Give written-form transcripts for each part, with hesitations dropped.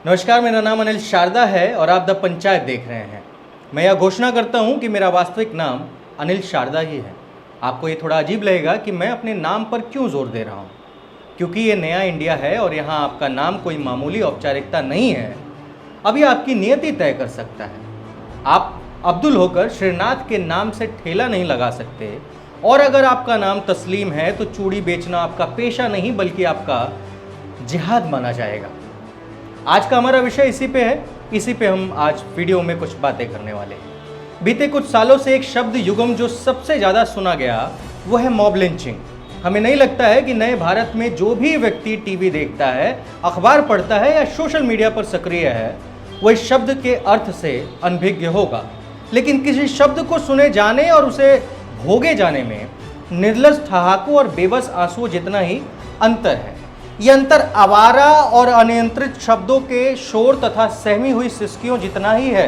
नमस्कार, मेरा नाम अनिल शारदा है और आप द पंचायत देख रहे हैं। मैं यह घोषणा करता हूं कि मेरा वास्तविक नाम अनिल शारदा ही है। आपको ये थोड़ा अजीब लगेगा कि मैं अपने नाम पर क्यों जोर दे रहा हूं, क्योंकि ये नया इंडिया है और यहाँ आपका नाम कोई मामूली औपचारिकता नहीं है। अभी आपकी नियति तय कर सकता है। आप अब्दुल होकर श्रीनाथ के नाम से ठेला नहीं लगा सकते, और अगर आपका नाम तस्लीम है तो चूड़ी बेचना आपका पेशा नहीं बल्कि आपका जिहाद माना जाएगा। आज का हमारा विषय इसी पे हम आज वीडियो में कुछ बातें करने वाले हैं। बीते कुछ सालों से एक शब्द युगम जो सबसे ज़्यादा सुना गया वो है मॉब लिंचिंग। हमें नहीं लगता है कि नए भारत में जो भी व्यक्ति टीवी देखता है, अखबार पढ़ता है या सोशल मीडिया पर सक्रिय है, वो इस शब्द के अर्थ से अनभिज्ञ होगा। लेकिन किसी शब्द को सुने जाने और उसे भोगे जाने में निर्लज ठहाकों और बेबस आंसुओं जितना ही अंतर है। ये अंतर आवारा और अनियंत्रित शब्दों के शोर तथा सहमी हुई सिसकियों जितना ही है।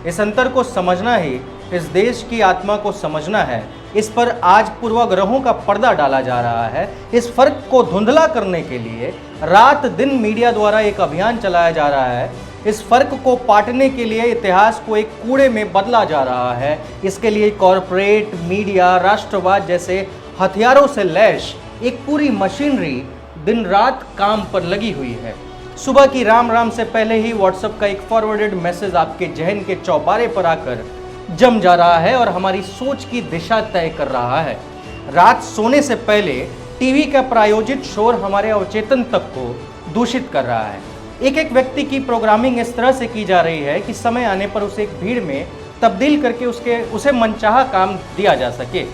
इस अंतर को समझना ही इस देश की आत्मा को समझना है। इस पर आज पूर्वाग्रहों का पर्दा डाला जा रहा है। इस फर्क को धुंधला करने के लिए रात दिन मीडिया द्वारा एक अभियान चलाया जा रहा है। इस फर्क को पाटने के लिए इतिहास को एक कूड़े में बदला जा रहा है। इसके लिए कॉरपोरेट मीडिया, राष्ट्रवाद जैसे हथियारों से लैस एक पूरी मशीनरी दिन रात काम पर लगी हुई है। सुबह की राम राम से पहले ही व्हाट्सएप का एक फॉरवर्डेड मैसेज आपके जहन के चौबारे पर आकर जम जा रहा है और हमारी सोच की दिशा तय कर रहा है। रात सोने से पहले टीवी का प्रायोजित शोर हमारे अवचेतन तक को दूषित कर रहा है। एक एक व्यक्ति की प्रोग्रामिंग इस तरह से की जा रही है कि समय आने पर उसे एक भीड़ में तब्दील करके उसे मनचाहा काम दिया जा सके।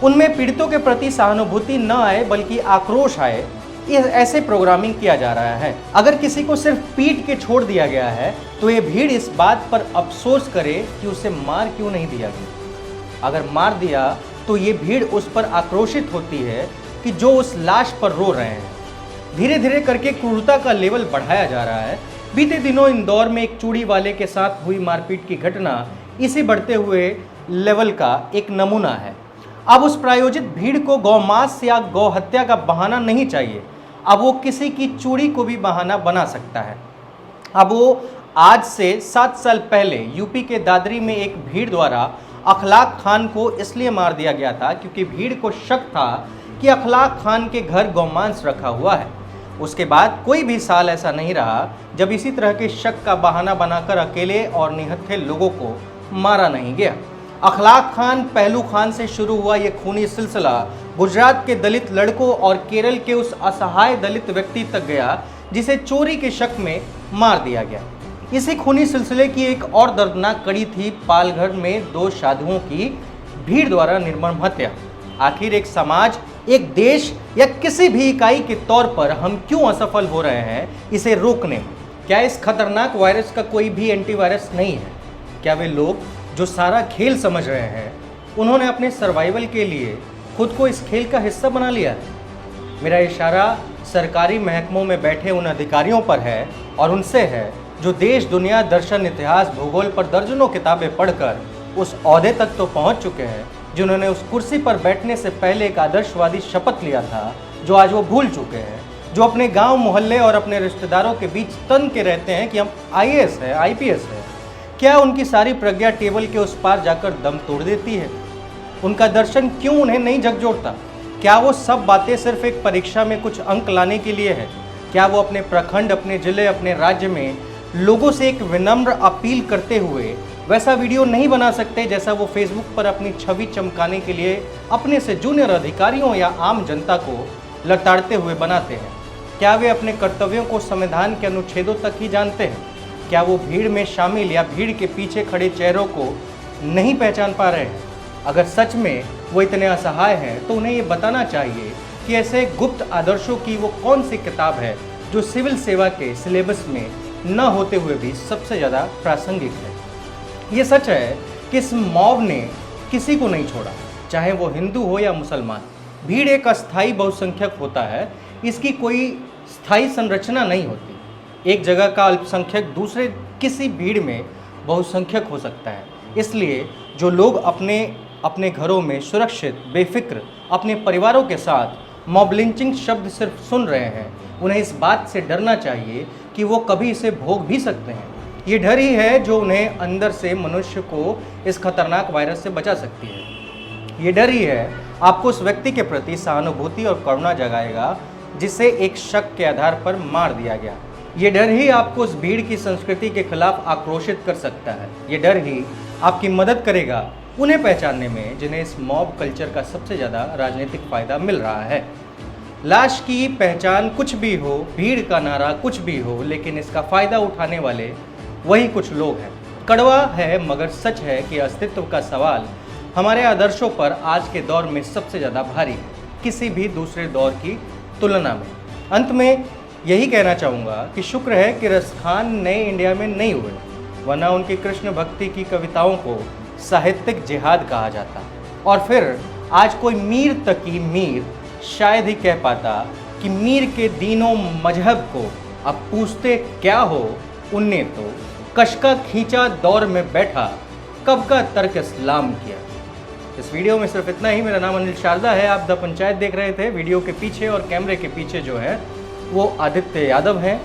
उनमें पीड़ितों के प्रति सहानुभूति न आए बल्कि आक्रोश आए, ऐसे प्रोग्रामिंग किया जा रहा है। अगर किसी को सिर्फ पीट के छोड़ दिया गया है तो ये भीड़ इस बात पर अफसोस करे कि उसे मार क्यों नहीं दिया गया। अगर मार दिया तो ये भीड़ उस पर आक्रोशित होती है कि जो उस लाश पर रो रहे हैं। धीरे धीरे करके क्रूरता का लेवल बढ़ाया जा रहा है। बीते दिनों इंदौर में एक चूड़ी वाले के साथ हुई मारपीट की घटना इसी बढ़ते हुए लेवल का एक नमूना है। अब उस प्रायोजित भीड़ को गौमांस या गौ हत्या का बहाना नहीं चाहिए। अब वो किसी की चूड़ी को भी बहाना बना सकता है। अब वो आज से 7 साल पहले यूपी के दादरी में एक भीड़ द्वारा अखलाक खान को इसलिए मार दिया गया था क्योंकि भीड़ को शक था कि अखलाक खान के घर गौमांस रखा हुआ है। उसके बाद कोई भी साल ऐसा नहीं रहा जब इसी तरह के शक का बहाना बनाकर अकेले और निहत्थे लोगों को मारा नहीं गया। अखलाक खान पहलू खान से शुरू हुआ ये खूनी सिलसिला गुजरात के दलित लड़कों और केरल के उस असहाय दलित व्यक्ति तक गया जिसे चोरी के शक में मार दिया गया। इसी खूनी सिलसिले की एक और दर्दनाक कड़ी थी पालघर में 2 साधुओं की भीड़ द्वारा निर्मम हत्या। आखिर एक समाज, एक देश या किसी भी इकाई के तौर पर हम क्यों असफल हो रहे हैं इसे रोकने में? क्या इस खतरनाक वायरस का कोई भी एंटीवायरस नहीं है? क्या वे लोग जो सारा खेल समझ रहे हैं उन्होंने अपने सर्वाइवल के लिए खुद को इस खेल का हिस्सा बना लिया है? मेरा इशारा सरकारी महकमों में बैठे उन अधिकारियों पर है और उनसे है जो देश, दुनिया, दर्शन, इतिहास, भूगोल पर दर्जनों किताबें पढ़कर उस ओहदे तक तो पहुंच चुके हैं जिन्होंने उस कुर्सी पर बैठने से पहले एक आदर्शवादी शपथ लिया था जो आज वो भूल चुके हैं। जो अपने गाँव, मोहल्ले और अपने रिश्तेदारों के बीच तन के रहते हैं कि हम IAS है, IPS है। क्या उनकी सारी प्रज्ञा टेबल के उस पार जाकर दम तोड़ देती है? उनका दर्शन क्यों उन्हें नहीं झकझोरता? क्या वो सब बातें सिर्फ एक परीक्षा में कुछ अंक लाने के लिए है? क्या वो अपने प्रखंड, अपने जिले, अपने राज्य में लोगों से एक विनम्र अपील करते हुए वैसा वीडियो नहीं बना सकते जैसा वो फेसबुक पर अपनी छवि चमकाने के लिए अपने से जूनियर अधिकारियों या आम जनता को लताड़ते हुए बनाते हैं? क्या वे अपने कर्तव्यों को संविधान के अनुच्छेदों तक ही जानते हैं? क्या वो भीड़ में शामिल या भीड़ के पीछे खड़े चेहरों को नहीं पहचान पा रहे हैं? अगर सच में वो इतने असहाय हैं तो उन्हें ये बताना चाहिए कि ऐसे गुप्त आदर्शों की वो कौन सी किताब है जो सिविल सेवा के सिलेबस में न होते हुए भी सबसे ज़्यादा प्रासंगिक है। ये सच है कि इस मॉब ने किसी को नहीं छोड़ा, चाहे वो हिंदू हो या मुसलमान। भीड़ एक अस्थायी बहुसंख्यक होता है, इसकी कोई स्थायी संरचना नहीं होती। एक जगह का अल्पसंख्यक दूसरे किसी भीड़ में बहुसंख्यक हो सकता है। इसलिए जो लोग अपने घरों में सुरक्षित, बेफिक्र अपने परिवारों के साथ मॉब लिंचिंग शब्द सिर्फ सुन रहे हैं, उन्हें इस बात से डरना चाहिए कि वो कभी इसे भोग भी सकते हैं। ये डर ही है जो उन्हें अंदर से मनुष्य को इस खतरनाक वायरस से बचा सकती है। ये डर ही है आपको उस व्यक्ति के प्रति सहानुभूति और करुणा जगाएगा जिसे एक शक के आधार पर मार दिया गया। ये डर ही आपको उस भीड़ की संस्कृति के खिलाफ आक्रोशित कर सकता है। ये डर ही आपकी मदद करेगा उन्हें पहचानने में जिन्हें इस मॉब कल्चर का सबसे ज़्यादा राजनीतिक फायदा मिल रहा है। लाश की पहचान कुछ भी हो, भीड़ का नारा कुछ भी हो, लेकिन इसका फायदा उठाने वाले वही कुछ लोग हैं। कड़वा है मगर सच है कि अस्तित्व का सवाल हमारे आदर्शों पर आज के दौर में सबसे ज़्यादा भारी है, किसी भी दूसरे दौर की तुलना में। अंत में यही कहना चाहूँगा कि शुक्र है कि रस खान नए इंडिया में नहीं हुए, वरना उनकी कृष्ण भक्ति की कविताओं को साहित्यिक जिहाद कहा जाता। और फिर आज कोई मीर तकी मीर शायद ही कह पाता कि मीर के दीनों मजहब को अब पूछते क्या हो, उनने तो कशका खींचा दौर में बैठा, कब का तर्क इस्लाम किया। इस वीडियो में सिर्फ इतना ही। मेरा नाम अनिल शारदा है, आप द पंचायत देख रहे थे। वीडियो के पीछे और कैमरे के पीछे जो है वो आदित्य यादव हैं।